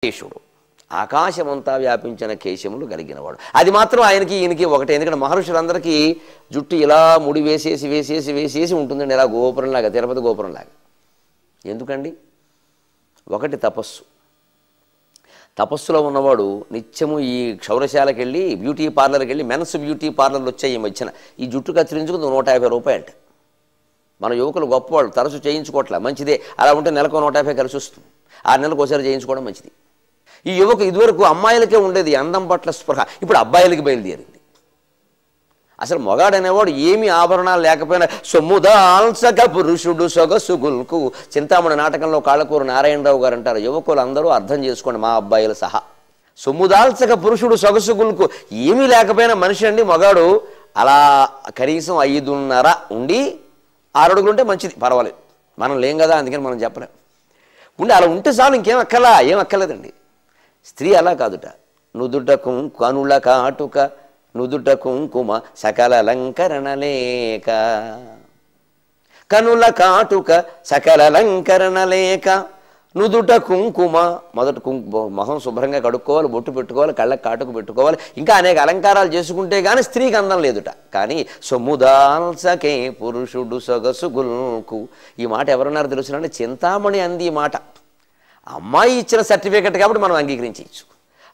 కేశుడు ఆకాశమంతా వ్యాపించిన కేశములు కలిగినవాడు. అది మాత్రం ఆయనకి ఈయనకి ఒకటే. ఎందుకంటే మహర్షులందరికీ జుట్టు ఇలా ముడి వేసేసి వేసేసి వేసేసి ఉంటుందండి, ఇలా గోపురంలాగా, తిరుపతి గోపురంలాగా. ఎందుకండి? ఒకటి తపస్సు. తపస్సులో ఉన్నవాడు నిత్యము ఈ క్షౌరశాలకు వెళ్ళి బ్యూటీ పార్లర్కి వెళ్ళి, మెన్స్ బ్యూటీ పార్లర్లు వచ్చాయి ఈ మధ్యన, ఈ జుట్టు కత్తిరించుకుంది 150 రూపాయలు అంట. మన యువకులు గొప్పవాళ్ళు తరచు చేయించుకోవట్లే, మంచిదే. అలా ఉంటే నెలకు 150 కలిసి వస్తుంది. 6 నెలలకు ఒకసారి చేయించుకోవడం మంచిది. ఈ యువకు ఇదివరకు అమ్మాయిలకే ఉండేది అందం పట్ల స్పృహ, ఇప్పుడు అబ్బాయిలకి బయలుదేరింది. అసలు మొగాడనేవాడు ఏమి ఆభరణాలు లేకపోయినా సొమ్ముదాల్సక పురుషుడు సొగసుగుల్కు, చింతామణి నాటకంలో కాళ్ళకూరు నారాయణరావు గారు అంటారు, యువకులు అందరూ అర్థం చేసుకోండి, మా అబ్బాయిలు సహా. సొమ్ముదాల్సక పురుషుడు సొగసుగుల్కు, ఏమీ లేకపోయినా మనిషి అండి మగాడు అలా కనీసం 5.5 ఉండి 6 అడుగులు ఉంటే మంచిది, పర్వాలేదు. మనం లేం కదా, అందుకని మనం చెప్పలేం. ఉండి అలా ఉంటే చాలు, ఇంకేం అక్కలా, ఏం అక్కర్లేదండి. స్త్రీ అలా కాదుట. నుదుట కనుల కాటుక నుదుట కుంకుమ సకల అలంకరణ లేక, కనుల కాటుక సకల అలంకరణ లేక, నుదుట కుంకుమ, మొదట మొహం శుభ్రంగా కడుక్కోవాలి, బొట్టు పెట్టుకోవాలి, కళ్ళకు కాటుకు పెట్టుకోవాలి, ఇంకా అనేక అలంకారాలు చేసుకుంటే కానీ స్త్రీకి అందం లేదుట. కానీ సొమ్ముదాల్సకే పురుషుడు సొగసుగుల్కు, ఈ మాట ఎవరన్నారు తెలుసునంటే చింతామణి అంది ఈ మాట. అమ్మాయి ఇచ్చిన సర్టిఫికెట్ కాబట్టి మనం అంగీకరించవచ్చు.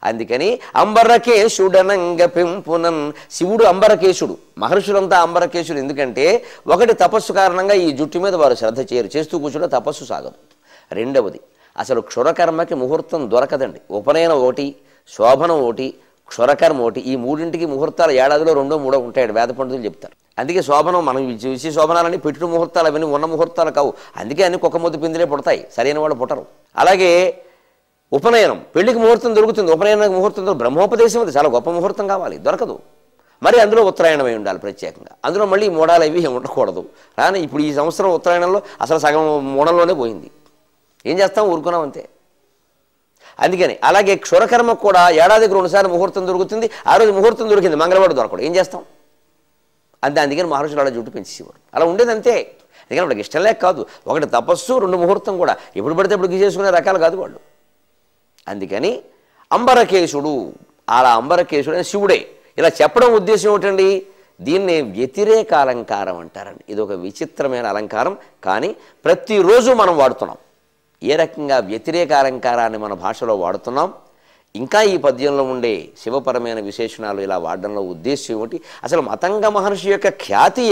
అందుకని అంబరకేశుడనంగ పెంపునన్, శివుడు అంబరకేశుడు, మహర్షులంతా అంబరకేశుడు. ఎందుకంటే ఒకటి తపస్సు కారణంగా ఈ జుట్టు మీద వారు శ్రద్ధ చేయరు, చేస్తూ కూర్చుంటే తపస్సు సాగదు. రెండవది, అసలు క్షురకర్మకి ముహూర్తం దొరకదండి. ఉపనయనం ఒకటి, శోభనం ఒకటి, క్షురకర్మ ఒకటి, ఈ మూడింటికి ముహూర్తాలు ఏడాదిలో 2, 3 ఉంటాయి వేద పండితులు చెప్తారు. అందుకే శోభనం, మనం చూసి శోభనాలని పెట్టిన ముహూర్తాలు అవన్నీ ఉన్న ముహూర్తాలు కావు. అందుకే అన్ని కుక్క ముద్దు పిందిలే పుడతాయి, సరైన వాళ్ళు పుట్టరు. అలాగే ఉపనయనం, పెళ్లికి ముహూర్తం దొరుకుతుంది, ఉపనయనానికి ముహూర్తం బ్రహ్మోపదేశం అది చాలా గొప్ప ముహూర్తం కావాలి, దొరకదు. మరి అందులో ఉత్తరాయణమై ఉండాలి ప్రత్యేకంగా. అందులో మళ్ళీ మూడాలు అవి ఉండకూడదు. కానీ ఇప్పుడు ఈ సంవత్సరం ఉత్తరాయణంలో అసలు సగం మూడంలోనే పోయింది. ఏం చేస్తాం, ఊరుకున్నాం అంతే. అందుకని అలాగే క్షురకర్మ కూడా ఏడాదికి 2 సార్లు ముహూర్తం దొరుకుతుంది. ఆ రోజు ముహూర్తం దొరికింది, మంగళవాడు దొరకడు, ఏం చేస్తాం అంతే. అందుకని మహర్షులు అలా జుట్టు పెంచేసేవారు, అలా ఉండేది అంతే. అందుకని వాళ్ళకి ఇష్టం లేక కాదు, ఒకటి తపస్సు, 2 ముహూర్తం కూడా. ఎప్పుడు పడితే ఎప్పుడు చేసుకునే రకాలు కాదు వాళ్ళు. అందుకని అంబరకేశుడు, అలా అంబరకేశుడు అని శివుడే. ఇలా చెప్పడం ఉద్దేశం ఏమిటండి, దీన్ని వ్యతిరేక అలంకారం అంటారండి. ఇది ఒక విచిత్రమైన అలంకారం, కానీ ప్రతిరోజు మనం వాడుతున్నాం. ఏ రకంగా వ్యతిరేక అలంకారాన్ని మన భాషలో వాడుతున్నాం, ఇంకా ఈ పద్యంలో ఉండే శివపరమైన విశేషణాలు ఇలా వాడడంలో ఉద్దేశం ఏమిటి, అసలు మతంగ మహర్షి యొక్క ఖ్యాతి